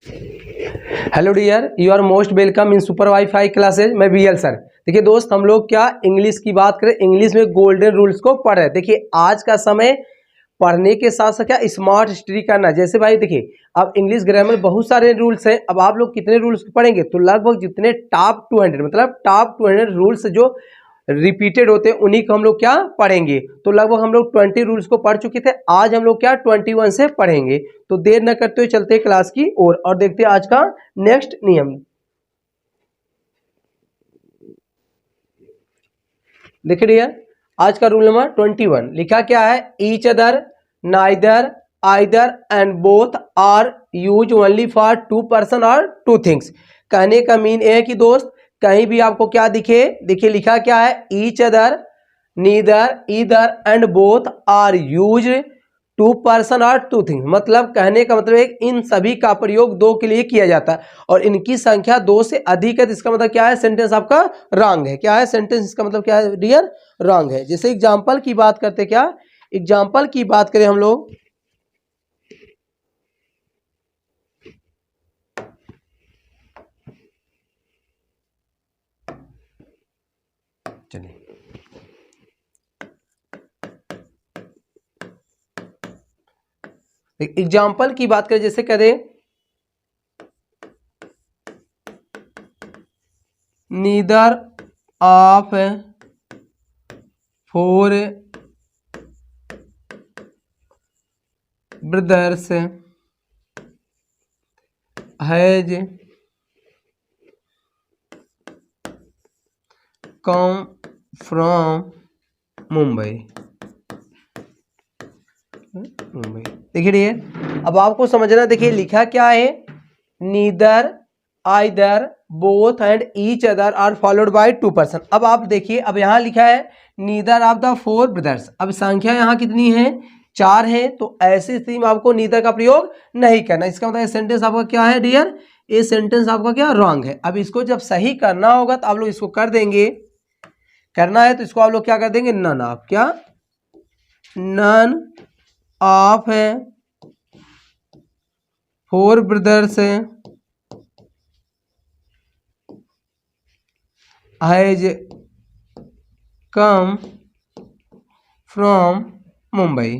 Hello dear, you are most welcome in super wifi classes. मैं B L sir. देखिए दोस्त, हम लोग क्या इंग्लिश की बात करें, इंग्लिश में गोल्डन रूल्स को पढ़ रहे हैं। देखिए आज का समय पढ़ने के साथ साथ क्या स्मार्ट स्टडी करना। जैसे भाई देखिए, अब इंग्लिश ग्रामर बहुत सारे रूल्स हैं। अब आप लोग कितने रूल्स पढ़ेंगे, तो लगभग जितने टॉप 200 मतलब टॉप 200 रूल्स जो रिपीटेड होते हैं उन्हीं को हम लोग क्या पढ़ेंगे। तो लगभग हम लोग 20 रूल्स को पढ़ चुके थे। आज हम लोग क्या 21 से पढ़ेंगे। तो देर न करते हुए चलते हैं क्लास की ओर और देखते हैं आज का नेक्स्ट नियम। देखिए आज का रूल नंबर 21 लिखा क्या है, each other, neither, either and both are use only for two person और टू थिंग्स। कहने का मीन है कि दोस्त कहीं भी आपको क्या दिखे, देखिए लिखा क्या है, each other, neither, either and both are use two person और टू थिंग्स। मतलब कहने का मतलब है इन सभी का प्रयोग दो के लिए किया जाता है और इनकी संख्या दो से अधिक है। तो इसका मतलब क्या है, सेंटेंस आपका रॉन्ग है। क्या है सेंटेंस, इसका मतलब क्या है डियर, रॉन्ग है। जैसे एग्जाम्पल की बात करते, क्या एग्जाम्पल की बात करें हम लोग, चलिए एग्जाम्पल की बात करें, जैसे कह दें neither of four brothers has come from Mumbai. देखिए अब आपको समझना, देखिए लिखा क्या है, neither, either, both and each other are followed by two person. अब आप देखिए, अब यहाँ लिखा है neither of the four brothers. अब संख्या यहाँ कितनी है, 4 है। तो ऐसी स्थिति में आपको नीदर का प्रयोग नहीं करना। इसका मतलब सेंटेंस आपका क्या है डियर, ये सेंटेंस आपका क्या रॉन्ग है। अब इसको जब सही करना होगा तो आप लोग इसको कर देंगे, करना है तो इसको आप लोग क्या कर देंगे, नन ऑफ, क्या नन ऑफ है four brothers has come from Mumbai.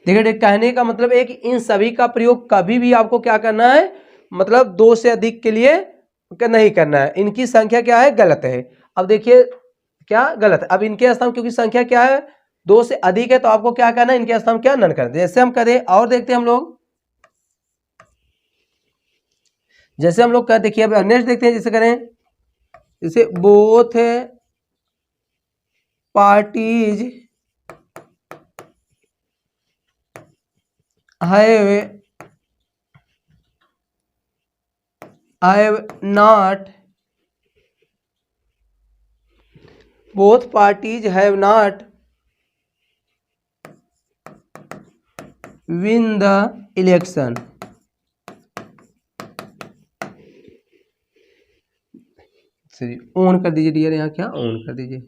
देखिए कहने का मतलब है कि इन सभी का प्रयोग कभी भी आपको क्या करना है, मतलब दो से अधिक के लिए नहीं करना है। इनकी संख्या क्या है, गलत है। अब देखिए क्या गलत है। अब इनके स्थान क्योंकि संख्या क्या है, दो से अधिक है, तो आपको क्या करना है, इनके स्थान क्या नन कर दे। जैसे हम करें और देखते हैं हम लोग, जैसे हम लोग कर देखिए, अब नेक्स्ट देखते हैं, जैसे करें जैसे both parties have not, both parties have not win the election। सही ऑन कर दीजिए डियर, यहाँ क्या ऑन कर दीजिए।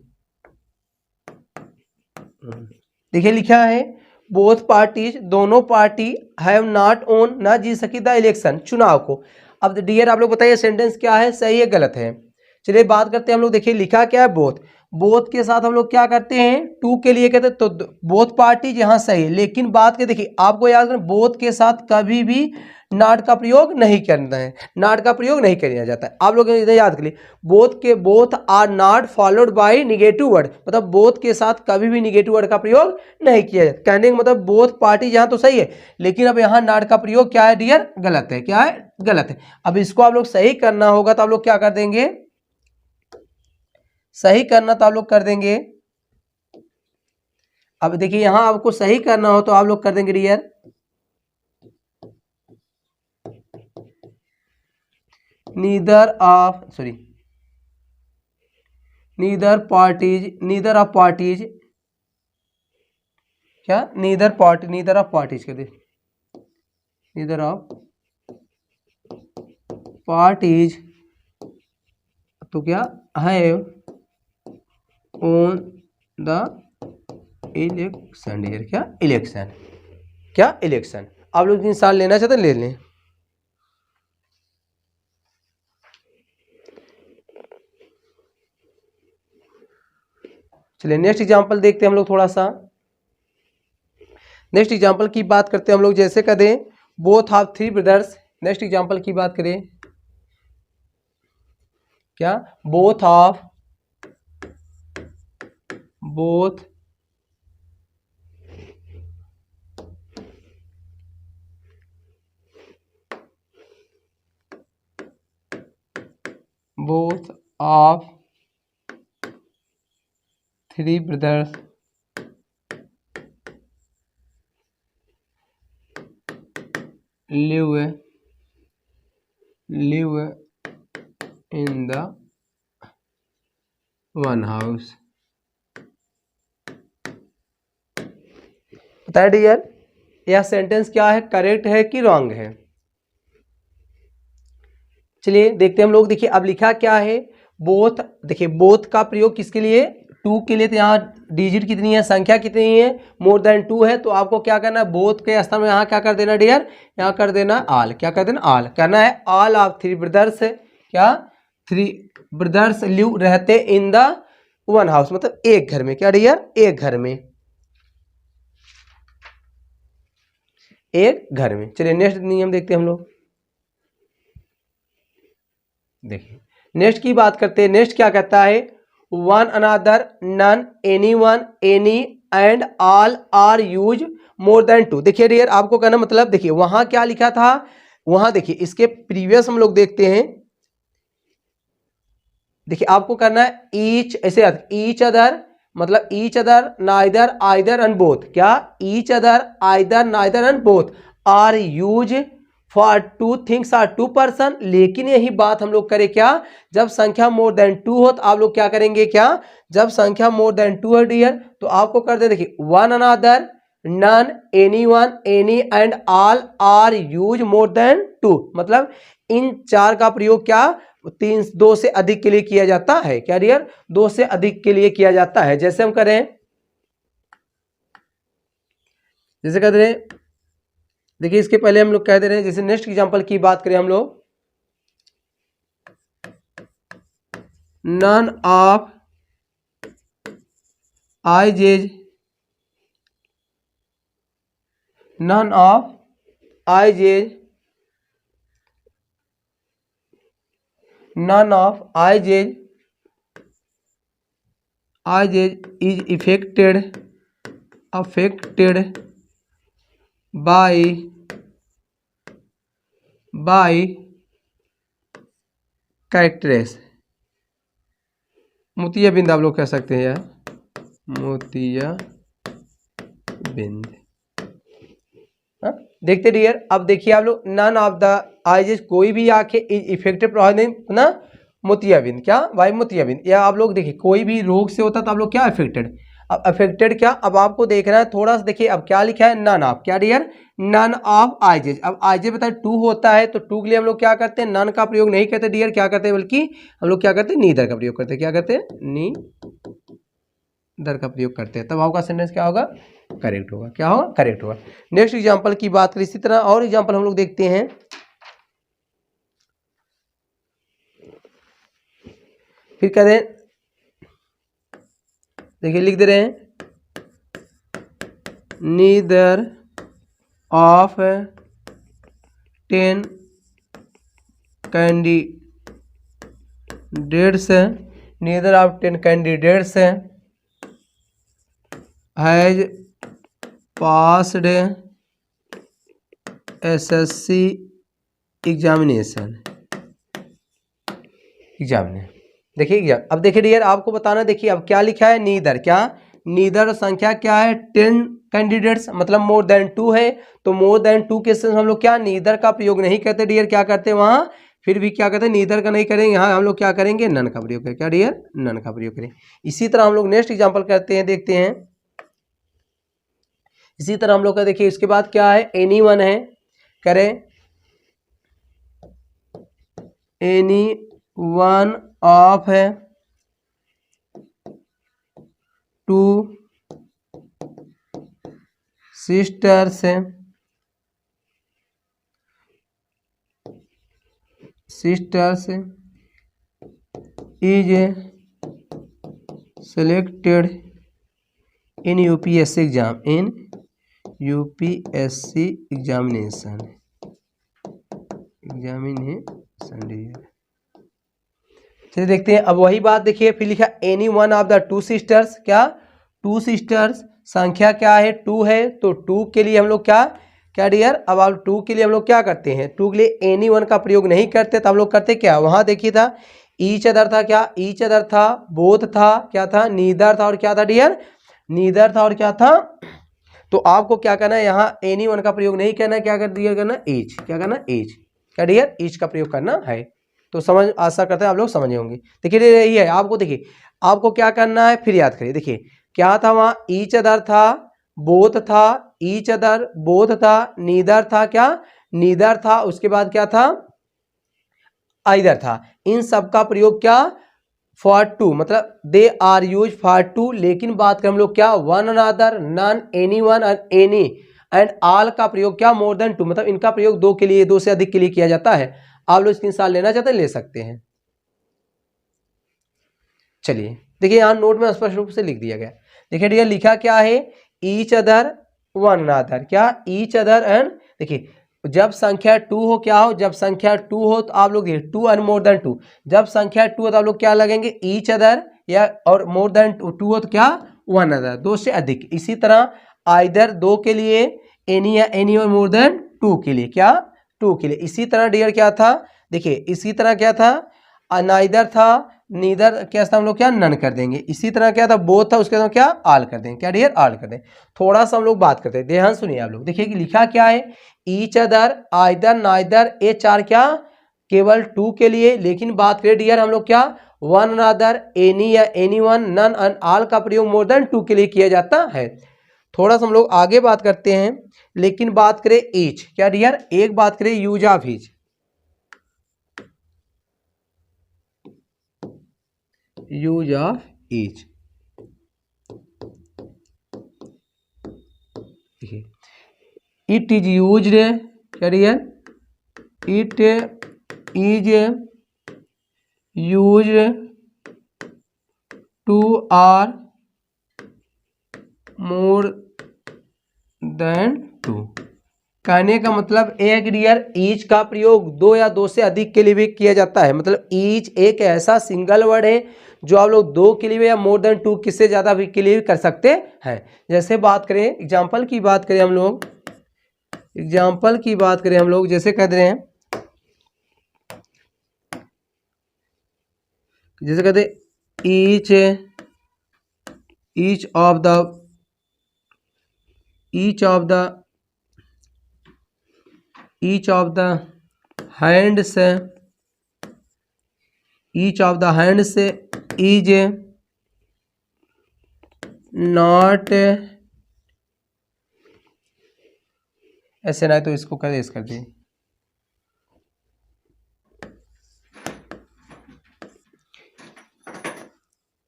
देखिए लिखा है बोथ पार्टीज, दोनों पार्टी हैव नॉट ओन, ना जीत सकी द इलेक्शन, चुनाव को। अब डियर आप लोग बताइए सेंटेंस क्या है, सही है गलत है। चलिए बात करते हैं हम लोग। देखिए लिखा क्या है, बोथ, बोथ के साथ हम लोग क्या करते हैं, टू के लिए कहते हैं, तो बोथ पार्टीज यहाँ सही है। लेकिन बात के देखिए आपको याद करें, बोथ के साथ कभी भी नॉट का प्रयोग नहीं करना है, नॉट का प्रयोग नहीं किया जाता है। आप लोग इधर याद करिए, बोथ के both are not followed by negative word, मतलब बोथ के साथ कभी भी निगेटिव वर्ड का प्रयोग नहीं किया जाता। कहने का मतलब बोथ पार्टी यहाँ तो सही है, लेकिन अब यहाँ नॉट का प्रयोग क्या है डियर, गलत है। क्या है, गलत है। अब इसको आप लोग सही करना होगा तो आप लोग क्या कर देंगे, सही करना तो आप लोग कर देंगे। अब देखिए यहां आपको सही करना हो तो आप लोग कर देंगे dear, neither of, sorry neither parties, neither of parties, क्या neither party, neither of parties कर दे, नीदर ऑफ पार्टीज, तो क्या have on the election dear, क्या इलेक्शन। क्या इलेक्शन। आप लोग इंसान लेना चाहते हैं ले लें। चलिए नेक्स्ट एग्जांपल देखते हैं हम लोग थोड़ा सा। नेक्स्ट एग्जांपल की बात करते हैं हम लोग, जैसे कर दें both of three brothers. Next example की बात करें, क्या both of both both of three brothers live in the one house। बताइए डियर यह सेंटेंस क्या है, करेक्ट है कि रॉन्ग है। चलिए देखते हैं हम लोग। देखिए अब लिखा क्या है, बोथ। देखिए बोथ का प्रयोग किसके लिए, टू के लिए। तो यहाँ डिजिट कितनी है, संख्या कितनी है, मोर देन टू है। तो आपको क्या करना है, बोथ के स्थान में यहाँ क्या कर देना डियर, यहाँ कर देना आल। क्या कर देना, आल करना है। ऑल ऑफ थ्री ब्रदर्स, क्या थ्री ब्रदर्स लिव रहते इन द वन हाउस, मतलब एक घर में। क्या डियर, एक घर में, एक घर में। चलिए नेक्स्ट नियम देखते हैं हम लोग। देखिए नेक्स्ट की बात करते हैं। नेक्स्ट क्या कहता है, one another, none, any one, any and all are use more than two. देखिए डियर आपको कहना मतलब, देखिए वहां क्या लिखा था, वहां देखिए इसके प्रीवियस हम लोग देखते हैं। देखिए आपको करना है ईच, ऐसे ईच अदर, मतलब each other, neither, either and both. क्या each other, either, neither and both are use for two things are two person. लेकिन यही बात हम लोग करें क्या, जब संख्या मोर देन टू हो तो आप लोग क्या करेंगे, क्या जब संख्या मोर देन टू है डियर तो आपको कर दे। देखिए one another, none, any one, any and all are use more than two, मतलब इन चार का प्रयोग क्या तीन, दो से अधिक के लिए किया जाता है। क्या डियर, दो से अधिक के लिए किया जाता है। जैसे हम करें, जैसे कह रहे हैं, देखिए इसके पहले हम लोग कह दे रहे हैं, जैसे नेक्स्ट एग्जांपल की बात करें हम लोग, none of IJs, none of IJs, none of IJs is affected by characters। मोतिया बिंद आप लोग कह सकते हैं यार, मोतिया बिंद। देखते डियर अब देखिए आप लोग, नन ऑफ द आइजेस, कोई भी आंखें इफेक्टेड ना मोतियाबिंद। क्या भाई मोतियाबिंद, या आप लोग देखिए कोई भी रोग से होता तो आप लोग क्या अफेक्टेड। अब अफेक्टेड क्या, अब आपको देखना है थोड़ा सा। देखिए अब क्या लिखा है, नन ऑफ, क्या डियर, नन ऑफ आइजेज। अब आइजेज बताए टू होता है, तो टू के लिए हम लोग क्या करते हैं, नन का प्रयोग नहीं करते डियर, क्या करते हैं बल्कि हम लोग क्या करते हैं, नीदर का प्रयोग करते हैं। क्या करते हैं, नीदर का प्रयोग करते हैं। तब आपका सेंटेंस क्या होगा, करेक्ट होगा। क्या होगा, करेक्ट होगा। नेक्स्ट एग्जांपल की बात करें, इसी तरह और एग्जांपल हम लोग देखते हैं। फिर कह रहे हैं, देखिए लिख दे रहे हैं, neither of 10 candidates, neither of 10 candidates has passed SSC examination. देखिए अब देखिए डियर आपको बताना, देखिए अब क्या लिखा है, नीदर, क्या नीदर संख्या क्या है 10 कैंडिडेट्स, मतलब मोर देन टू है। तो मोर देन टू के हम लोग क्या नीदर का प्रयोग नहीं करते डियर, क्या करते हैं वहां फिर भी क्या करते हैं, नीदर का नहीं करेंगे, यहाँ हम लोग क्या करेंगे, नन का प्रयोग करें। क्या डियर, नन का प्रयोग करें। इसी तरह हम लोग नेक्स्ट एग्जाम्पल करते हैं, देखते हैं। इसी तरह हम लोग का देखिए इसके बाद क्या है, एनी वन है, करें एनी वन ऑफ है टू सिस्टर्स है sisters is selected in UPSC exam in UPSC examination चलिए देखते हैं। अब वही बात देखिए, फिर लिखा any one of the two sisters, क्या टू सिस्टर्स, संख्या क्या है 2 है, तो 2 के लिए हम लोग क्या क्या डियर, अब आप 2 के लिए हम लोग क्या करते हैं, 2 के लिए एनी वन का प्रयोग नहीं करते, तो हम लोग करते क्या, वहां देखिए था ईच अदर था, क्या ईच अदर था, बोथ था, क्या था नीदर था, और क्या था डियर नीदर था, और क्या था। तो आपको क्या करना है, यहाँ एनी वन का प्रयोग नहीं करना है, क्या कर दिया करना ईच, क्या करना ईच, क्या डियर ईच का प्रयोग करना है। तो समझ आशा करते हैं आप लोग समझे होंगे। देखिए यही है आपको, देखिए आपको क्या करना है, फिर याद करिए। देखिए क्या था वहां, ईच अदर था, बोथ था, ईच अदर, बोथ था, नीदर था, क्या नीदर था, उसके बाद क्या था आइदर था। इन सब का प्रयोग क्या फॉर टू, मतलब they are use for two. लेकिन बात करें हम लोग क्या one another, none, any one and any and all का प्रयोग क्या मोर देन टू, मतलब इनका प्रयोग 2 के लिए, 2 से अधिक के लिए किया जाता है। आप लोग स्क्रीनशॉट लेना चाहते हैं ले सकते हैं। चलिए देखिए यहाँ नोट में स्पष्ट रूप से लिख दिया गया। देखिए डियर लिखा क्या है, ईच अदर वन अदर, क्या ईच अदर एंड, देखिए जब संख्या 2 हो क्या हो, जब संख्या 2 हो तो आप लोग देखिए 2 एंड मोर देन 2, जब संख्या 2 हो तो आप लोग क्या लगेंगे ईच अदर, या और मोर देन 2 हो तो क्या वन अदर, 2 से अधिक। इसी तरह आइदर 2 के लिए, एनी या एनी और मोर देन 2 के लिए, क्या 2 के लिए। इसी तरह डियर क्या था, देखिए इसी तरह क्या था नाइदर था, नीदर क्या था हम लोग क्या नन कर देंगे। इसी तरह क्या था बोथ था, उसके बाद क्या आल कर देंगे, क्या डियर आल कर देंगे। थोड़ा सा हम लोग बात करते हैं, ध्यान सुनिए आप लोग। देखिए कि लिखा क्या है, ईच अदर, आइदर, नाइदर, ये 4 क्या केवल 2 के लिए। लेकिन बात करें डियर हम लोग क्या वन अदर, एनी या any one, none and all का प्रयोग मोर देन 2 के लिए किया जाता है। थोड़ा सा हम लोग आगे बात करते हैं। लेकिन बात करें ईच, क्या डियर एक बात करें use of each, use of each, it is use, क्या dear it is use to are more than 2। कहने का मतलब एक डियर ईच का प्रयोग 2 या 2 से अधिक के लिए भी किया जाता है। मतलब ईच एक ऐसा सिंगल वर्ड है जो आप लोग 2 के लिए या मोर देन 2 किससे ज्यादा भी के लिए भी कर सकते हैं। जैसे बात करें एग्जाम्पल की बात करें हम लोग, एग्जाम्पल की बात करें हम लोग, जैसे कह रहे हैं, जैसे कहते each each of the each of the each of the hands, each of the hands is not, ऐसे ना तो इसको कर कर दिए,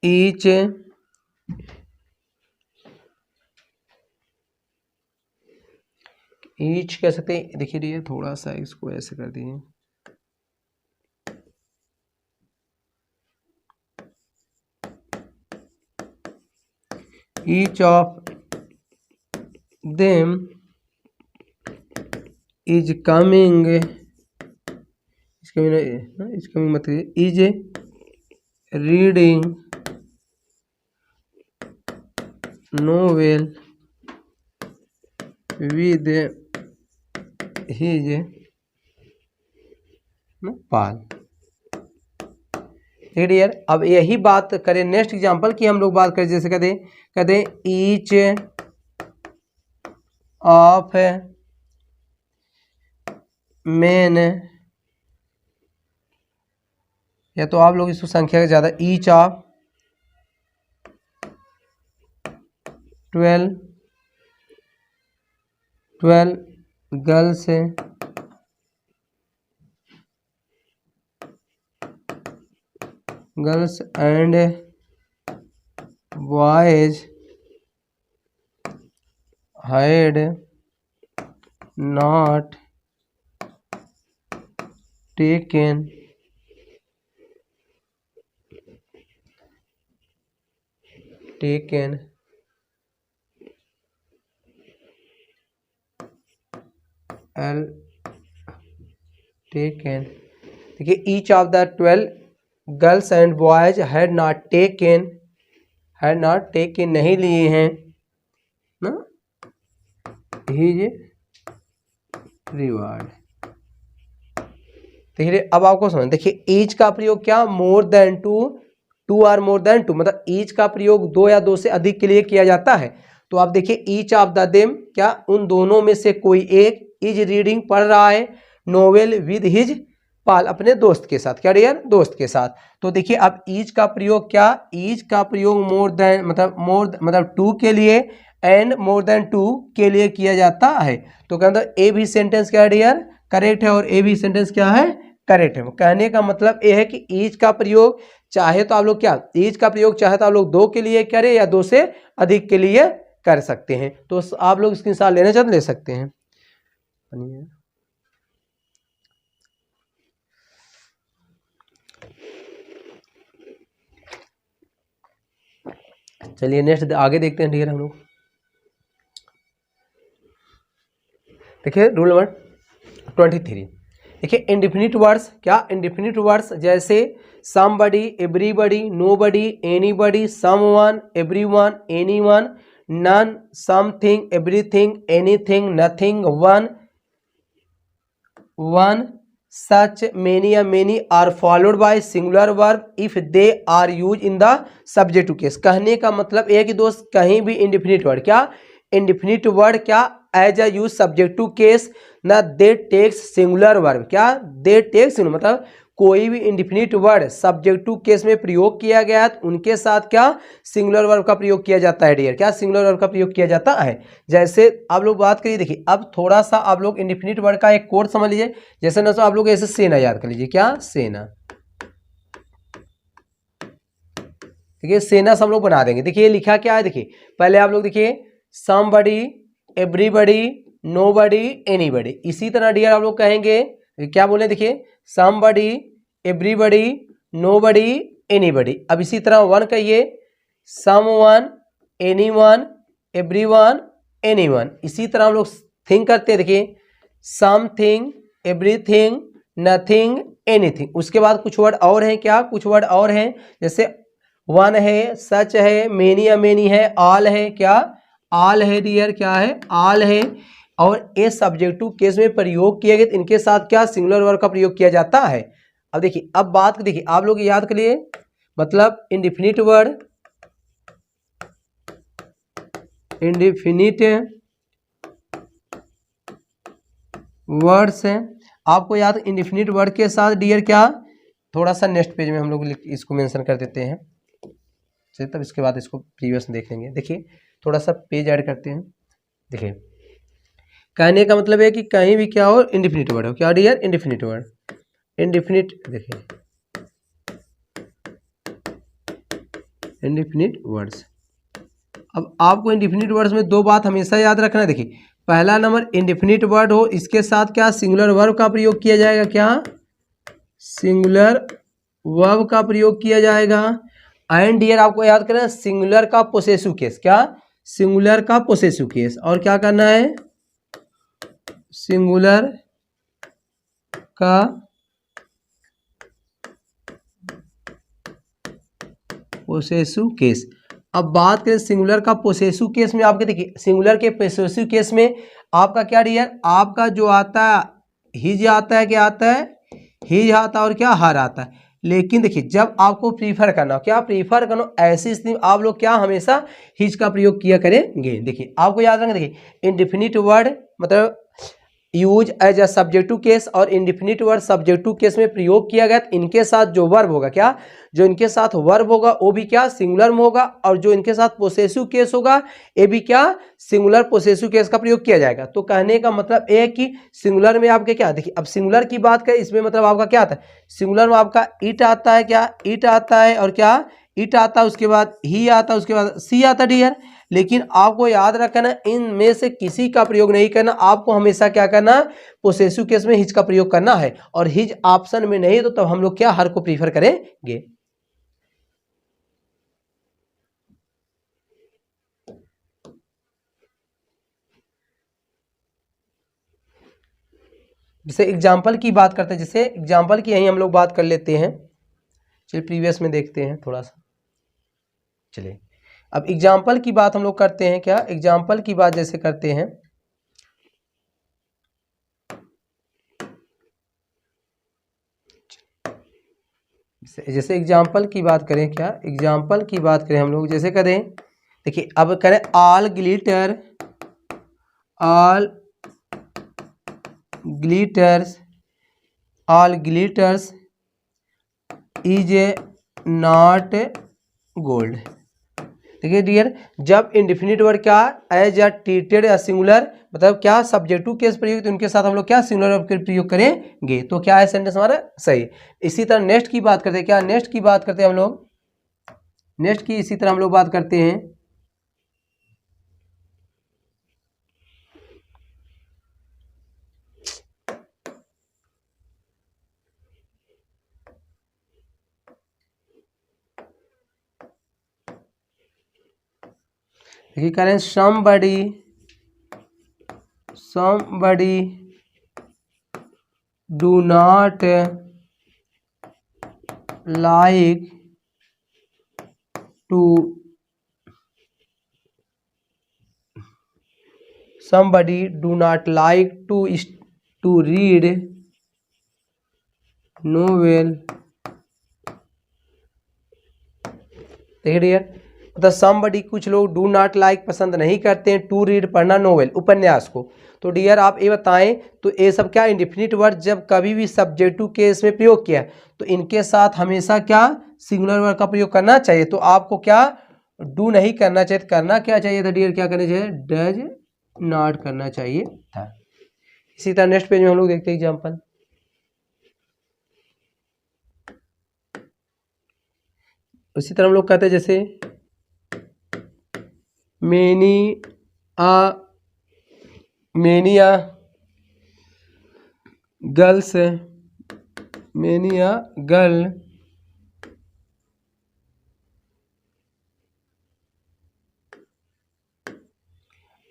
ईच ईच कह सकते हैं। देखिए ये थोड़ा सा इसको ऐसे कर दिए, each of them is coming, इसका मतलब is reading novel with his pal. Dear अब यही बात करें नेक्स्ट एग्जांपल की हम लोग बात करें, जैसे कहते ईच ऑफ मेन, या तो आप लोग इसको संख्या का ज्यादा, each of 12 girls and boys had not taken taken taken, देखिए each of the 12 girls and boys had not taken नहीं लिए हैं ना हिज रिवार्ड। देखिए अब आपको समझ, देखिए ईच का प्रयोग क्या, more than two are more than two, मतलब ईच का प्रयोग दो या दो से अधिक के लिए किया जाता है। तो आप देखिए ईच ऑफ द देम, क्या उन दोनों में से कोई एक, इज रीडिंग पढ़ रहा है, नोवेल विद हिज पाल अपने दोस्त के साथ, क्या डियर, दोस्त के साथ। तो देखिए अब ईच का प्रयोग क्या, ईच का प्रयोग मोर देन मतलब टू के लिए एंड मोर देन टू के लिए किया जाता है। तो कहते ए भी सेंटेंस क्या है डियर, करेक्ट है, और ए भी सेंटेंस क्या है, करेक्ट है। कहने का मतलब ये है कि ईच का प्रयोग चाहे तो आप लोग क्या, ईच का प्रयोग चाहे तो आप लोग दो के लिए करें या दो से अधिक के लिए कर सकते हैं। तो आप लोग स्क्रीनशॉट लेना चाहते ले सकते हैं। चलिए नेक्स्ट आगे देखते हैं डियर हम लोग। देखिए रूल नंबर 23, देखिए इंडिफिनिट वर्ड्स, क्या इंडिफिनिट वर्ड्स जैसे somebody, everybody, nobody, anybody, someone, everyone, anyone, none, something, everything, anything, nothing, one, such, many या many are followed by singular verb if they are used in the subject to case। कहने का मतलब यह है कि दोस्त कहीं भी इंडिफिनिट वर्ड, क्या इंडिफिनिट वर्ड क्या as a use subject to case ना दे टेक्स सिंगुलर वर्ब, क्या दे टेक्स मतलब कोई भी indefinite word subject to case में प्रयोग किया गया है तो उनके साथ क्या सिंगुलर वर्ब का प्रयोग किया जाता है डियर, क्या सिंगुलर वर्ब का प्रयोग किया जाता है। जैसे आप लोग बात करिए, देखिए अब थोड़ा सा आप लोग इंडिफिनिट वर्ड का एक कोड समझ लीजिए। जैसे ना आप लोग ऐसे सेना याद कर लीजिए, क्या सेना, देखिए सेना से हम लोग बना देंगे। देखिए लिखा क्या है, देखिए पहले आप लोग देखिए समबडी, एवरीबडी, नोबडी, एनीबडी। इसी तरह डियर आप लोग कहेंगे क्या बोले, देखिए समबडी, एवरीबडी, नोबडी, एनीबडी। अब इसी तरह वन कहिए समवन, एनीवन, एवरीवन, एनीवन। इसी तरह हम लोग थिंग करते हैं, देखिए समथिंग, एवरीथिंग, नथिंग, एनीथिंग। उसके बाद कुछ वर्ड और हैं, क्या कुछ वर्ड और हैं, जैसे वन है, सच है, मेनी या मेनी है, ऑल है, क्या ऑल है डियर, क्या है ऑल है। और ये सब्जेक्टिव केस में प्रयोग किए गए इनके साथ क्या सिंगुलर वर्ब का प्रयोग किया जाता है। अब देखिए अब बात देखिए आप लोग याद करिए, मतलब इंडिफिनिट वर्ड, इंडिफिनिट वर्ड्स हैं आपको याद, इंडिफिनिट वर्ड के साथ डियर क्या, थोड़ा सा नेक्स्ट पेज में हम लोग इसको मेंशन कर देते हैं, चलिए तब इसके बाद इसको प्रीवियस देख लेंगे। देखिए थोड़ा सा पेज ऐड करते हैं। देखिए कहने का मतलब है कि कहीं भी क्या हो इंडिफिनिट वर्ड हो, क्या डियर इंडिफिनिट वर्ड, इंडिफिनिट, देखिए इंडिफिनिट वर्ड्स। अब आपको इंडिफिनिट वर्ड्स में दो बात हमेशा याद रखना है। देखिए पहला नंबर इंडिफिनिट वर्ड हो इसके साथ क्या सिंगुलर वर्ब का प्रयोग किया जाएगा, क्या सिंगुलर वर्ब का प्रयोग किया जाएगा। एंड डियर आपको याद करना है सिंगुलर का पोसेसिव केस, क्या सिंगुलर का पोसेसिव केस, और क्या करना है सिंगुलर का पोसेसिव केस। अब बात करें सिंगुलर का पोसेसिव केस में, आपके देखिए सिंगुलर के पोसेसिव केस में आपका क्या डियर, आपका जो आता है हिज आता है, क्या आता है हिज आता है, और क्या हर आता है। लेकिन देखिए जब आपको प्रीफर करना हो, क्या प्रीफर करना हो, ऐसी स्थिति आप लोग क्या हमेशा हिज का प्रयोग किया करेंगे। देखिए आपको याद रखना, देखिए इंडिफिनिट वर्ड मतलब use as a subjective case और इंडिफिनिट वर्ड सब्जेक्टिव केस में प्रयोग किया गया, तो इनके साथ जो वर्ब होगा, क्या जो इनके साथ वर्ब होगा वो भी क्या सिंगुलर में होगा, और जो इनके साथ पोसेसिव केस होगा ये भी क्या सिंगुलर पोसेसिव केस का प्रयोग किया जाएगा। तो कहने का मतलब ये है कि सिंगुलर में आपके क्या, देखिए अब सिंगुलर की बात करें इसमें मतलब आपका क्या आता है, सिंगुलर में आपका इट आता है, क्या इट आता है, और क्या इट आता है, उसके बाद ही आता है, उसके बाद सी आता है डियर। लेकिन आपको याद रखना इनमें से किसी का प्रयोग नहीं करना, आपको हमेशा क्या करना पोसेसिव केस में हिज का प्रयोग करना है, और हिज ऑप्शन में नहीं तो तब हम लोग क्या हर को प्रीफर करेंगे। जैसे एग्जाम्पल की बात करते हैं, जैसे एग्जाम्पल की यहीं हम लोग बात कर लेते हैं। चलिए प्रीवियस में देखते हैं थोड़ा सा। चलिए अब एग्जाम्पल की बात हम लोग करते हैं। क्या एग्जाम्पल की बात जैसे करते हैं, जैसे एग्जाम्पल की बात करें, क्या एग्जाम्पल की बात करें हम लोग, जैसे करें, देखिए अब करें all glitters is not gold. देखिए डियर, जब इंडिफिनिट वर्ड क्या एज या ट्रीटेड या सिंगुलर, मतलब क्या सब्जेक्टिव केस प्रयोग, तो उनके साथ हम लोग क्या सिंगुलर वर्ब के प्रयोग करेंगे। तो क्या है सेंटेंस हमारा सही। इसी तरह नेक्स्ट की बात करते हैं। क्या नेक्स्ट की बात करते हैं हम लोग, नेक्स्ट की इसी तरह हम लोग बात करते हैं। देखिए करें somebody do not like to read novel। देखिए डियर, मतलब somebody, कुछ लोग डू नॉट लाइक पसंद नहीं करते हैं टू रीड पढ़ना नोवेल उपन्यास को। तो डियर आप ये बताएं, तो ये सब क्या इंडिफिनिट वर्ड जब कभी भी सब्जेक्टिव केस में प्रयोग किया तो इनके साथ हमेशा क्या सिंगुलर वर्ड का प्रयोग करना चाहिए। तो आपको क्या डू नहीं करना चाहिए, करना क्या चाहिए था डियर, क्या करना चाहिए, डज नॉट करना चाहिए था। इसी तरह नेक्स्ट पेज में हम लोग देखते हैं एग्जाम्पल। इसी तरह हम लोग कहते हैं जैसे many girls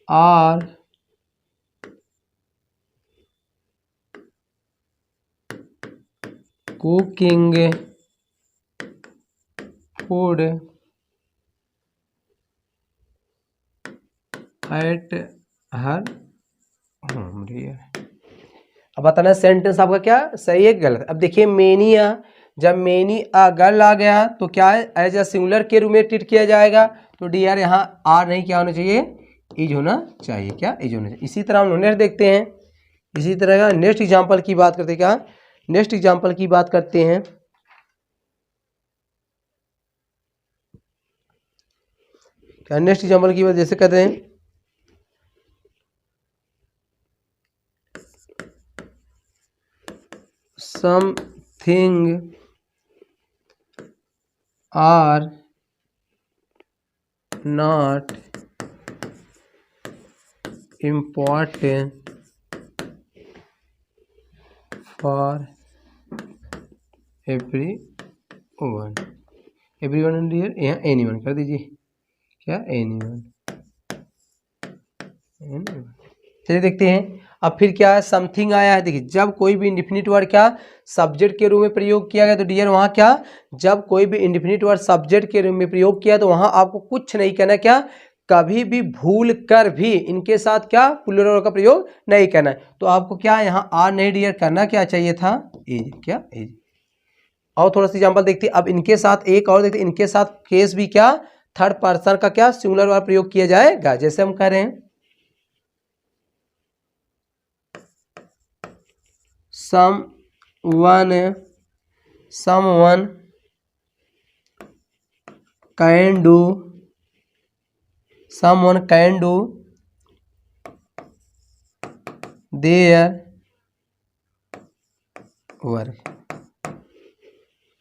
are cooking food at her home। अब बताना सेंटेंस आपका क्या सही है गलत। अब देखिए मेनिया, जब मेनी अ गर्ल आ गया तो क्या है एज अ सिंगुलर के रूप में ट्रीट किया जाएगा। तो डी आर यहाँ आर नहीं क्या होना चाहिए, इज होना चाहिए। क्या इज होना चाहिए। इसी तरह हम नेक्स्ट देखते हैं। इसी तरह का नेक्स्ट एग्जाम्पल की बात करते हैं। क्या नेक्स्ट एग्जाम्पल की बात करते हैं। क्या नेक्स्ट एग्जाम्पल की बात जैसे कहते हैं something are not important for everyone। Everyone dear यहाँ एनीवन कर दीजिए। क्या एनीवन। चलिए देखते हैं अब फिर क्या है, समथिंग आया है। देखिए जब कोई भी इंडिफिनिट वर्ड क्या सब्जेक्ट के रूप में प्रयोग किया गया तो डियर वहाँ क्या, जब कोई भी इंडिफिनिट वर्ड सब्जेक्ट के रूप में प्रयोग किया तो वहाँ आपको कुछ नहीं करना। क्या कभी भी भूल कर भी इनके साथ क्या प्लूरल वर्ड का प्रयोग नहीं करना है। तो आपको क्या यहाँ आर नहीं डियर करना क्या चाहिए था, इज। क्या इज। और थोड़ा सा एग्जाम्पल देखते हैं। अब इनके साथ एक और देखते हैं, इनके साथ केस भी क्या थर्ड पर्सन का क्या सिंगुलर वर्ड प्रयोग किया जाएगा। जैसे हम कह रहे हैं someone can do their work।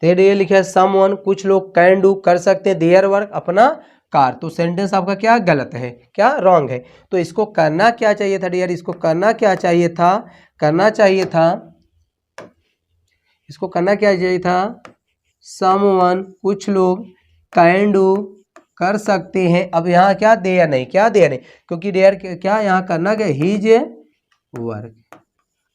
ये लिखा है someone, कुछ लोग कैन डू कर सकते हैं देयर वर्क अपना कार। तो सेंटेंस आपका क्या गलत है, क्या रॉन्ग है। तो इसको करना क्या चाहिए था डियर, इसको करना क्या चाहिए था, इसको करना क्या चाहिए था, समवन कुछ लोग कैन डू कर सकते हैं। अब यहाँ क्या देयर नहीं, क्या देयर नहीं, क्योंकि देयर क्या यहाँ करना क्या हीज वर्क।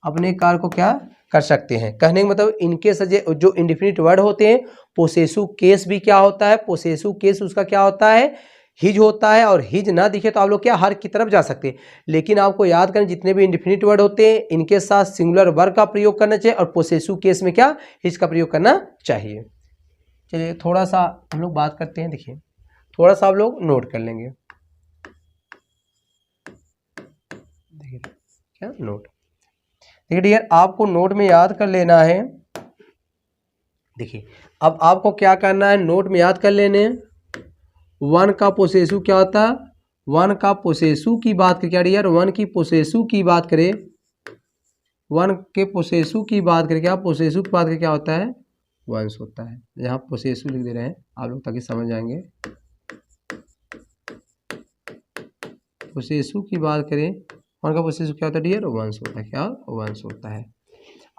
अपने कार्य को क्या कर सकते हैं। कहने का मतलब इनके सजे जो इंडिफिनिट वर्ड होते हैं, पोसेसिव केस भी क्या होता है, पोसेसिव केस उसका क्या होता है, हिज होता है। और हिज ना दिखे तो आप लोग क्या हर की तरफ जा सकते हैं। लेकिन आपको याद करें जितने भी इंडिफिनिट वर्ड होते हैं इनके साथ सिंगुलर वर्ब का प्रयोग करना चाहिए और पोसेसिव केस में क्या हिज का प्रयोग करना चाहिए। चलिए थोड़ा सा हम लोग बात करते हैं। देखिए थोड़ा सा आप लोग नोट कर लेंगे। देखिए क्या नोट, देखिए डियर आपको नोट में याद कर लेना है। देखिए अब आपको क्या करना है, नोट में याद कर लेने हैं। वन का पोसेसिव क्या होता है, वन का पोसेसिव की बात करें क्या डियर, वन की पोसेसिव की बात करें, वन के पोसेसिव की बात करें क्या, पोसेसिव की बात करें क्या होता है, वंस होता है। यहाँ पोसेसिव लिख दे रहे हैं आप लोग ताकि समझ जाएंगे। पोसेसिव की बात करें, वन का पोसेसिव क्या होता है डियर, वंस होता है। क्या वंस होता है।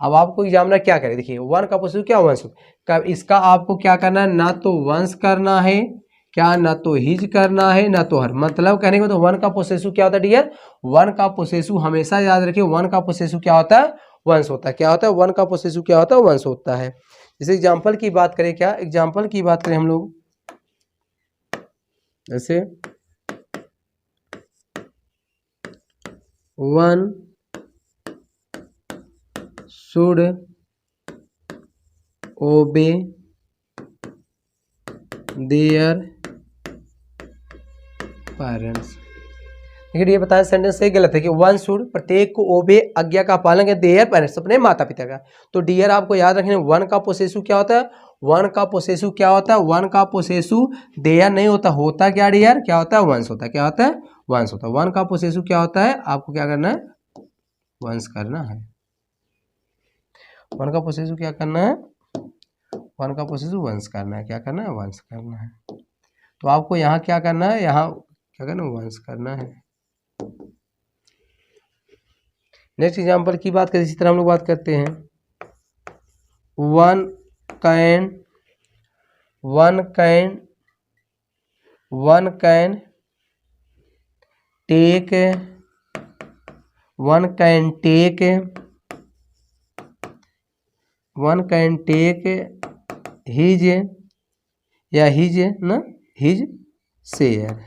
अब आपको एग्जामिनर क्या करे, देखिए वन का पोसेसिव क्या वंस होता है। इसका आपको क्या करना है, ना तो वंस करना है क्या, ना तो हिज करना है, ना तो हर। मतलब कहने को तो वन का पोसेसिव क्या होता है डियर, वन का पोसेसिव हमेशा याद रखिए, वन का पोसेसिव क्या होता है, वंस होता है। क्या होता है, वन का पोसेसिव क्या होता है, वंस होता है। जैसे एग्जाम्पल की बात करें क्या, एग्जाम्पल की बात करें हम लोग, जैसे वन शुड ओबे देयर पेरेंट्स। देखिए ये बताया सेंटेंस सही गलत है कि वन शुड प्रत्येक को ओबे आज्ञा का पालन कर देयर पेरेंट्स अपने माता पिता का। तो डियर आपको याद रखना वन का पोसेसिव क्या होता है, वन का पोसेसिव क्या होता है, वन का पोसेसिव देयर नहीं होता, होता क्या डियर, क्या होता है वंस होता है। क्या होता है, वंस होता है। वन का पोसेसिव क्या होता है, आपको क्या करना है, वंस करना है। वन का पोसेसिव क्या करना है, वन का पोसेसिव वंस करना है। क्या करना है, वंस करना है। तो आपको यहाँ क्या करना है, यहाँ क्या करना है, वंस करना है। नेक्स्ट एग्जांपल की बात करें, इसी तरह हम लोग बात करते हैं। वन कैन टेक हिज या हिज ना हिज शेयर।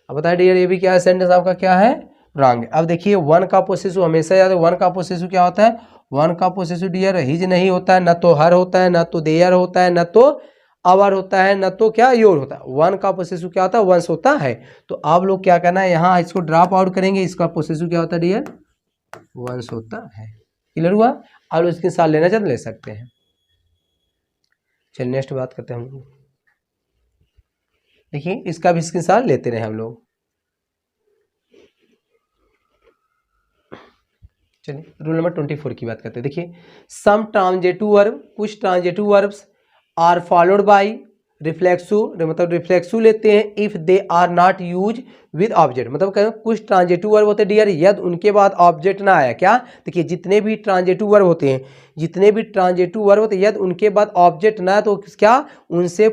अब बताइए डियर ये भी क्या है, सेंटेंस आपका क्या है, रॉन्ग है। अब देखिए वन का पोसेसिव हमेशा याद है, वन का पोसेसिव क्या होता है, वन का पोसेसिव डियर हिज नहीं होता है, ना तो हर होता है, ना तो देयर होता है, ना तो आवर होता है, ना तो क्या योर होता है। वन का पोसेसिव क्या होता है, वंस होता है। तो आप लोग क्या करना है, यहाँ इसको ड्रॉप आउट करेंगे, इसका पोसेसिव क्या होता है डियर, वंस होता है। क्लियर हुआ। आप लोग इसके साथ लेना चाहते ले सकते हैं। चलिए नेक्स्ट बात करते हैं हम लोग। देखिए इसका भी इसके साथ लेते रहे हम लोग। चलिए रूल नंबर 24 की बात करते हैं। देखिए सम ट्रांजेटिव वर्ब, कुछ transitive verbs are followed by reflexive, मतलब रिफ्लेक्सिव लेते हैं if they are not use with object. मतलब कहें कुछ ट्रांजेटिव वर्ब होते हैं डियर यदि उनके बाद ऑब्जेक्ट ना आया। क्या, देखिए जितने भी ट्रांजेटिव वर्ब होते हैं, जितने भी ट्रांजेटिव वर्ब होते हैं यदि उनके बाद ऑब्जेक्ट ना तो क्या उनसे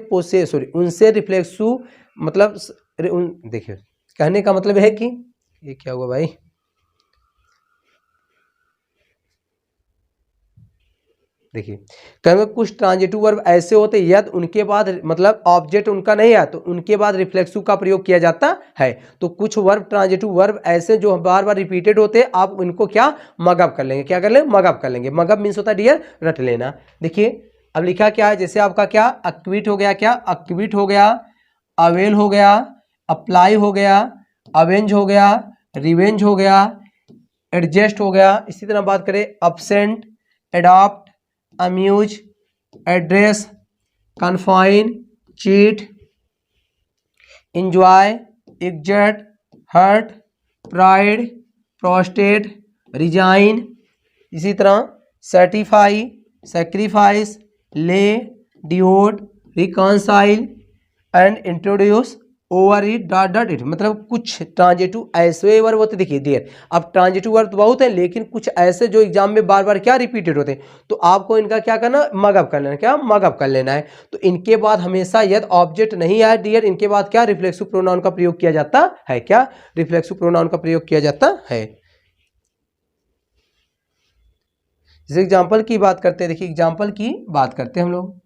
उनसे रिफ्लेक्सिव मतलब देखिए कहने का मतलब है कि ये क्या हुआ भाई, देखिए कहेंगे कुछ ट्रांजिटिव वर्ब ऐसे होते हैं यदि उनके बाद मतलब ऑब्जेक्ट उनका नहीं है तो उनके बाद रिफ्लेक्सिव का प्रयोग किया जाता है। तो कुछ वर्ब ट्रांजिटिव वर्ब ऐसे जो बार बार रिपीटेड होते हैं आप उनको क्या मगअप कर लेंगे। क्या कर लेंगे, मगअप कर लेंगे। मगअप मीन्स होता है डियर रट लेना। देखिए अब लिखा क्या है, जैसे आपका क्या अक्विट हो गया, क्या अक्विट हो गया, अवेल हो गया, अप्लाई हो गया, अवेंज हो गया, रिवेंज हो गया, एडजस्ट हो गया। इसी तरह बात करें absent, adopt, amuse, address, confine, cheat, enjoy, exert, hurt, pride, prostrate, resign. इसी तरह certify, sacrifice, lay, devote, reconcile and introduce, over it dot dot it, मतलब कुछ ट्रांजिटिव ऐसे वर्ब होते, देखिए डियर अब ट्रांजिटिव वर्ब तो बहुत है लेकिन कुछ ऐसे जो एग्जाम में बार बार क्या रिपीटेड होते हैं, तो आपको इनका क्या करना, मगअप कर लेना, क्या मगअप कर लेना है। तो इनके बाद हमेशा यदि ऑब्जेक्ट नहीं आए डियर, इनके बाद क्या रिफ्लेक्सिव प्रोनाउन का प्रयोग किया जाता है, क्या रिफ्लेक्सिव प्रोनाउन का प्रयोग किया जाता है। जैसे एग्जाम्पल की बात करते हैं, देखिए एग्जाम्पल की बात करते हैं हम लोग,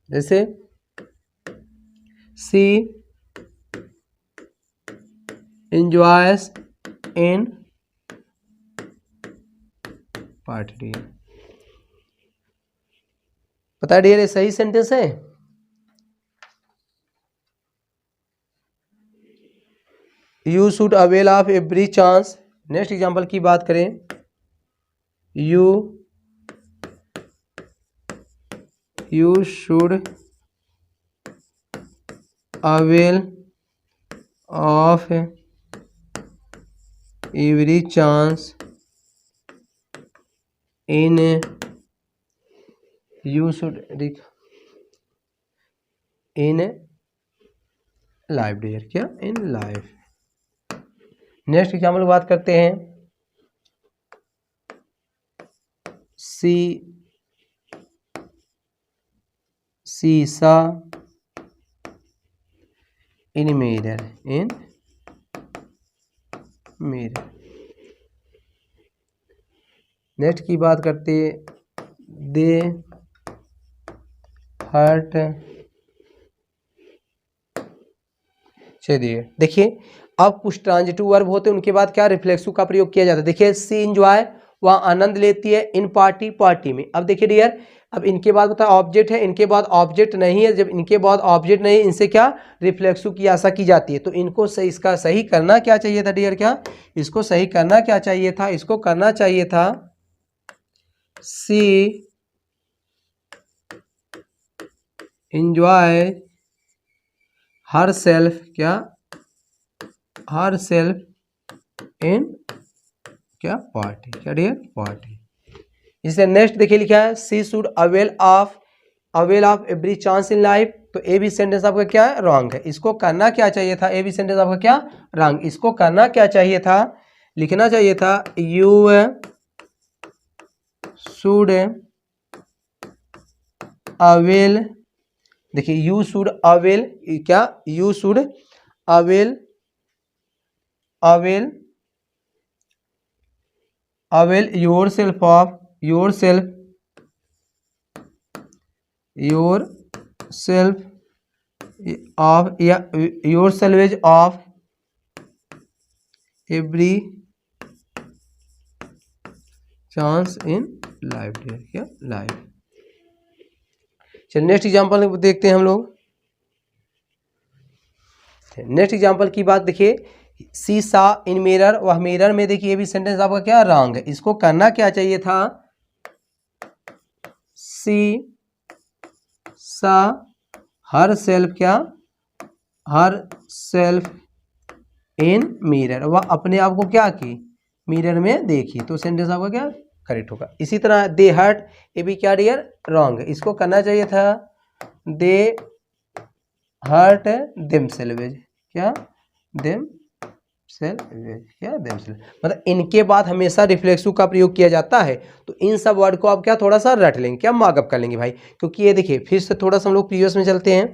जैसे सी enjoys in पार्टी। पता है डियर ये सही सेंटेंस है। You should avail of every chance. Next example की बात करें, you should avail of every chance in you should in life dear, क्या इन लाइफ। नेक्स्ट एग्जाम्पल की बात करते हैं, शीशा इन मिरर, इन मिरर। नेक्स्ट की बात करते हैं, दे हर्ट। चलिए देखिए अब कुछ ट्रांजिटिव वर्ब होते हैं उनके बाद क्या रिफ्लेक्सिव का प्रयोग किया जाता है। देखिए सी एंजॉय, वह आनंद लेती है, इन पार्टी, पार्टी में। अब देखिए डियर अब इनके बाद बता ऑब्जेक्ट है, इनके बाद ऑब्जेक्ट नहीं है, जब इनके बाद ऑब्जेक्ट नहीं है इनसे क्या रिफ्लेक्सिव की आशा की जाती है। तो इनको सही, इसका सही करना क्या चाहिए था डियर, क्या इसको सही करना क्या चाहिए था, इसको करना चाहिए था सी एंजॉय हर सेल्फ, क्या हर सेल्फ इन क्या पार्टी, क्या डियर पार्टी। इसलिए नेक्स्ट देखिए लिखा है she should avail of every chance in life. तो ए बी सेंटेंस आपका क्या है, रॉन्ग है। इसको करना क्या चाहिए था, ए बी सेंटेंस आपका क्या रॉन्ग, इसको करना क्या चाहिए था, लिखना चाहिए था यू शुड अवेल। देखिए यू शुड अवेल, क्या you should avail your self of your salvage of every chance in life, क्या लाइफ। चलिए नेक्स्ट एग्जांपल देखते हैं हम लोग। नेक्स्ट एग्जांपल की बात देखिए, सी सा इन मिरर, वह मिरर में, देखिए ये भी सेंटेंस आपका क्या रॉन्ग है। इसको करना क्या चाहिए था, सी सा हर सेल्फ, क्या हर सेल्फ इन मिरर, वह अपने आप को क्या की मिरर में देखी। तो सेंटेंस आपका क्या करेक्ट होगा। इसी तरह दे हर्ट, ये भी क्या डियर रॉन्ग है। इसको करना चाहिए था दे हर्ट देमसेल्वेज, क्या देमसेल्वेज, क्या देमसेल्वेज। मतलब इनके बाद हमेशा रिफ्लेक्सिव का प्रयोग किया जाता है। तो इन सब वर्ड को आप क्या थोड़ा सा रट लेंगे, क्या मार्कअप कर लेंगे भाई, क्योंकि ये देखिए फिर से थोड़ा सा हम लोग प्रीवियस में चलते हैं।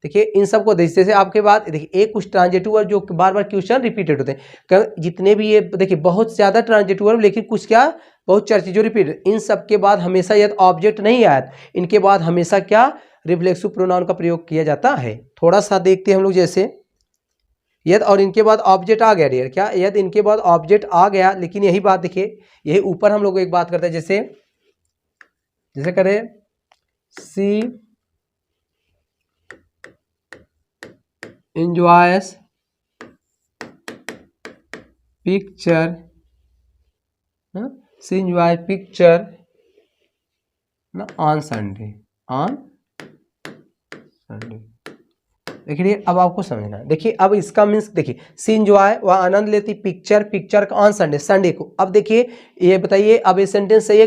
देखिए इन सबको जैसे आपके बाद देखिए एक कुछ ट्रांजिटिव वर्ब जो बार बार क्वेश्चन रिपीटेड होते हैं, जितने भी ये देखिए बहुत ज़्यादा ट्रांजिटिव वर्ब, लेकिन कुछ क्या बहुत चर्चित जो रिपीट, इन सब के बाद हमेशा यदि ऑब्जेक्ट नहीं आया इनके बाद हमेशा क्या रिफ्लेक्सिव प्रोनाउन का प्रयोग किया जाता है। थोड़ा सा देखते हैं हम लोग, जैसे यदि और इनके बाद ऑब्जेक्ट आ गया डियर, क्या यदि इनके बाद ऑब्जेक्ट आ गया, लेकिन यही बात देखिए यही ऊपर हम लोग एक बात करते हैं, जैसे करें सी enjoys picture, she enjoys picture on Sunday, देखिए अब आपको समझना है। देखिए अब इसका मीन्स देखिए सी एंजॉय वह आनंद लेती पिक्चर ऑन संडे, संडे को। अब देखिए ये बताइए अब ये सेंटेंस सही है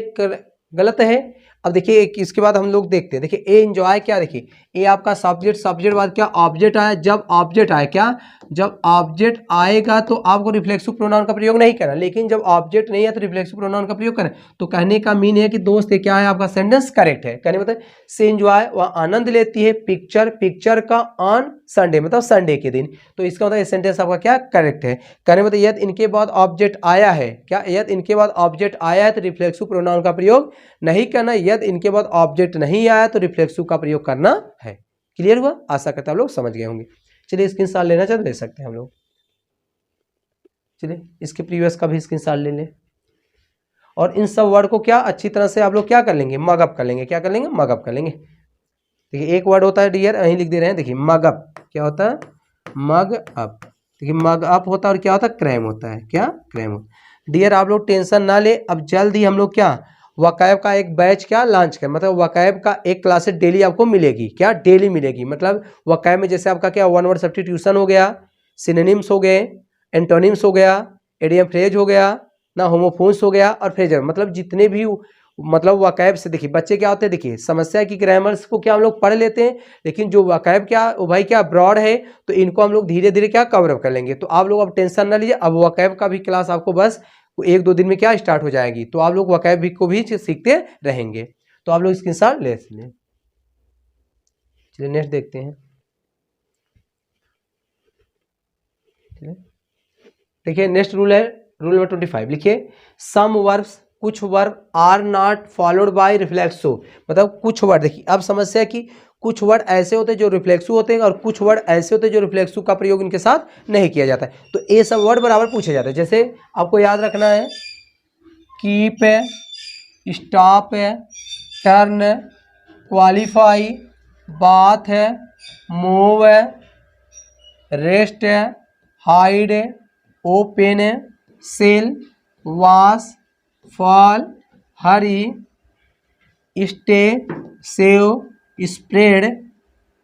गलत है। अब देखिए एक इसके बाद हम लोग देखते हैं, देखिए ए एंजॉय क्या, देखिए ए आपका सब्जेक्ट, सब्जेक्ट बाद क्या ऑब्जेक्ट आया, जब ऑब्जेक्ट आए क्या, जब ऑब्जेक्ट आएगा तो आपको रिफ्लेक्सिव प्रोनाउन का प्रयोग नहीं करना, लेकिन जब ऑब्जेक्ट नहीं है तो रिफ्लेक्सिव प्रोनाउन का प्रयोग करना। तो कहने का मीन है कि दोस्त ये क्या है, आपका सेंटेंस करेक्ट है। कहने मतलब से एंजॉय वह आनंद लेती है पिक्चर, पिक्चर का ऑन संडे मतलब संडे के दिन, तो इसका मतलब ये सेंटेंस आपका क्या करेक्ट है। कहने मतलब यदि इनके बाद ऑब्जेक्ट आया है क्या, यदि इनके बाद ऑब्जेक्ट आया है तो रिफ्लेक्सिव प्रोनाउन का प्रयोग नहीं करना, यदि इनके बाद ऑब्जेक्ट नहीं आया तो रिफ्लेक्सिव का प्रयोग करना है। क्लियर हुआ, आशा करता हूं आप लोग समझ गए होंगे। चलिए स्क्रीनशॉट लेना चाहते ले सकते हैं हम लोग, चलिए इसके प्रीवियस का भी स्क्रीनशॉट ले लें, और इन सब वर्ड को क्या अच्छी तरह से आप लोग क्या कर लेंगे, मगअप कर लेंगे। क्या कर लेंगे, मगअप कर लेंगे। देखिए एक वर्ड होता है डियर, यहीं लिख दे रहे हैं, देखिए मगअप क्या होता है, मग अप। देखिए मग अप होता है और क्या होता है, क्रैम होता है, क्या क्रैम होता है। डियर आप लोग टेंशन ना ले, अब जल्द ही हम लोग क्या वकैब का एक बैच क्या लॉन्च कर, मतलब वकैब का एक क्लासेस डेली आपको मिलेगी, क्या डेली मिलेगी। मतलब वकैब में जैसे आपका क्या वन वर्ड सब्स्टिट्यूशन हो गया, सिनोनिम्स हो गए, एंटोनिम्स हो गया, एडियम फ्रेज हो गया ना, होमोफोन्स हो गया और फ्रेजर, मतलब जितने भी मतलब वकैब से देखिए बच्चे क्या होते हैं, देखिए समस्या की ग्रामर्स को क्या हम लोग पढ़ लेते हैं, लेकिन जो वकैब क्या वो भाई क्या ब्रॉड है, तो इनको हम लोग धीरे धीरे क्या कवर अप कर लेंगे। तो आप लोग अब टेंशन ना लीजिए, अब वकैब का भी क्लास आपको बस एक दो दिन में क्या स्टार्ट हो जाएगी, तो आप लोग वकैब भी को भी सीखते रहेंगे। तो आप लोग स्क्रीनशॉट ले लें। चलिए नेक्स्ट देखते हैं। देखिए नेक्स्ट रूल है रूल नंबर 25, लिखिए सम वर्ब्स, कुछ verb are not followed by reflexive, मतलब कुछ वर्ड, देखिए अब समस्या की कुछ वर्ड ऐसे होते हैं जो रिफ्लेक्सिव होते हैं और कुछ वर्ड ऐसे होते हैं जो रिफ्लेक्सिव का प्रयोग इनके साथ नहीं किया जाता है। तो ये सब वर्ड बराबर पूछे जाते हैं। जैसे आपको याद रखना है, कीप है, स्टॉप है, टर्न है, क्वालिफाई, बाथ है, मूव है, रेस्ट है, हाइड है, ओपन है, सेल, वाश, फॉल, हरी, स्टे, सेव, स्प्रेड,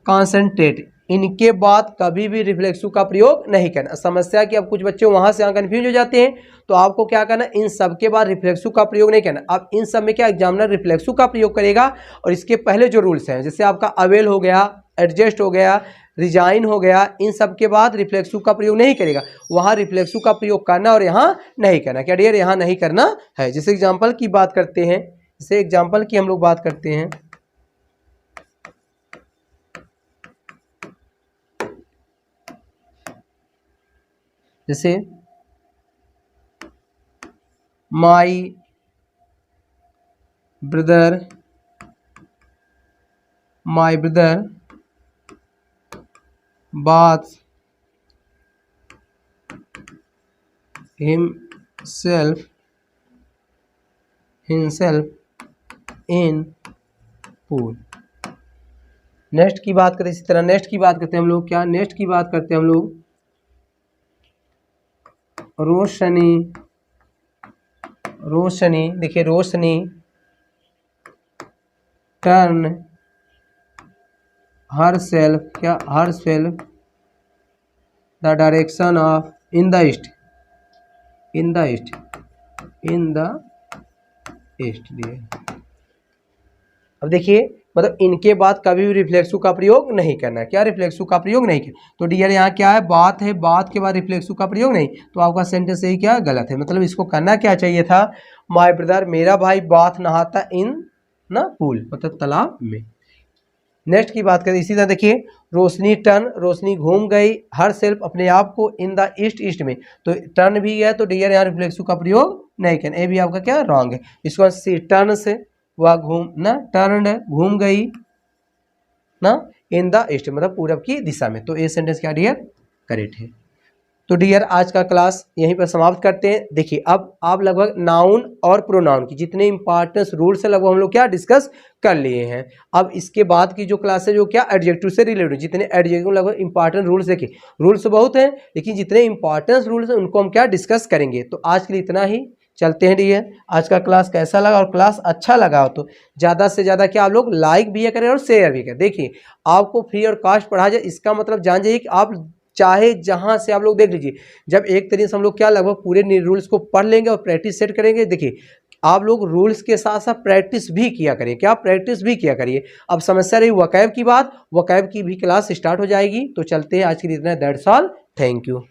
कॉन्सेंट्रेट, इनके बाद कभी भी रिफ्लेक्सिव का प्रयोग नहीं करना। समस्या कि अब कुछ बच्चे वहां से यहाँ कन्फ्यूज हो जाते हैं, तो आपको क्या करना, इन सब के बाद रिफ्लेक्सिव का प्रयोग नहीं करना। अब इन सब में क्या एग्जामिनर रिफ्लेक्सिव का प्रयोग करेगा, और इसके पहले जो रूल्स हैं जैसे आपका अवेल हो गया, एडजस्ट हो गया, रिजाइन हो गया, इन सब के बाद रिफ्लेक्सिव का प्रयोग नहीं करेगा। वहां रिफ्लेक्सिव का प्रयोग करना और यहाँ नहीं करना। क्या डियर, यहाँ नहीं करना है। जैसे एग्जाम्पल की बात करते हैं, जैसे एग्जाम्पल की हम लोग बात करते हैं, जैसे my brother, my brother baths himself in pool। Next की बात करें, इसी तरह नेक्स्ट की बात करते हैं हम लोग, क्या नेक्स्ट की बात करते हैं हम लोग, रोशनी, रोशनी, देखिए रोशनी टर्न हर सेल्फ, क्या her self the direction of in the east, in the east, in the east दिए। अब देखिए मतलब इनके बाद कभी भी रिफ्लेक्सिव का प्रयोग नहीं करना है। क्या रिफ्लेक्सिव का प्रयोग नहीं किया, तो डियर यहाँ क्या है, बात है, बात के बाद रिफ्लेक्सिव का प्रयोग नहीं, तो आपका सेंटेंस यही क्या गलत है। मतलब इसको करना क्या चाहिए था, माय ब्रदर मेरा भाई बाथ नहाता इन ना पूल, मतलब तालाब में। नेक्स्ट की बात करें इसी तरह, देखिए रोशनी टर्न, रोशनी घूम गई, हर सेल्फ अपने आप को, इन द ईस्ट, ईस्ट में, तो टर्न भी है, तो डियर यहाँ रिफ्लेक्सिव का प्रयोग नहीं करना। ये भी आपका क्या रॉन्ग है। इसको सी टर्न से वह घूम ना, टर्न घूम गई ना, इन द ईस्ट मतलब पूरब की दिशा में, तो ये सेंटेंस क्या डियर करेक्ट है। तो डियर आज का क्लास यहीं पर समाप्त करते हैं। देखिए अब आप लगभग नाउन और प्रोनाउन की जितने इंपॉर्टेंस रूल्स है लगभग हम लोग क्या डिस्कस कर लिए हैं। अब इसके बाद की जो क्लास है जो क्या एडजेक्टिव से रिलेटेड, जितने एडजेक्टिव लगभग इंपॉर्टेंट रूल्स, देखिए रूल्स बहुत हैं लेकिन जितने इंपॉर्टेंस रूल्स हैं उनको हम क्या डिस्कस करेंगे। तो आज के लिए इतना ही, चलते हैं डियर। आज का क्लास कैसा लगा, और क्लास अच्छा लगा हो तो ज़्यादा से ज़्यादा क्या आप लोग लाइक भी करें और शेयर भी करें। देखिए आपको फ्री और कास्ट पढ़ा जाए, इसका मतलब जान जाइए कि आप चाहे जहां से आप लोग देख लीजिए, जब एक तरीके से हम लोग क्या लगभग पूरे रूल्स को पढ़ लेंगे और प्रैक्टिस सेट करेंगे, देखिए आप लोग रूल्स के साथ साथ प्रैक्टिस भी किया करिए। क्या? प्रैक्टिस भी किया करिए। अब समस्या रही वकैब की बात, वकैब की भी क्लास स्टार्ट हो जाएगी। तो चलते हैं, आज के लिए इतना। That's all, thank you.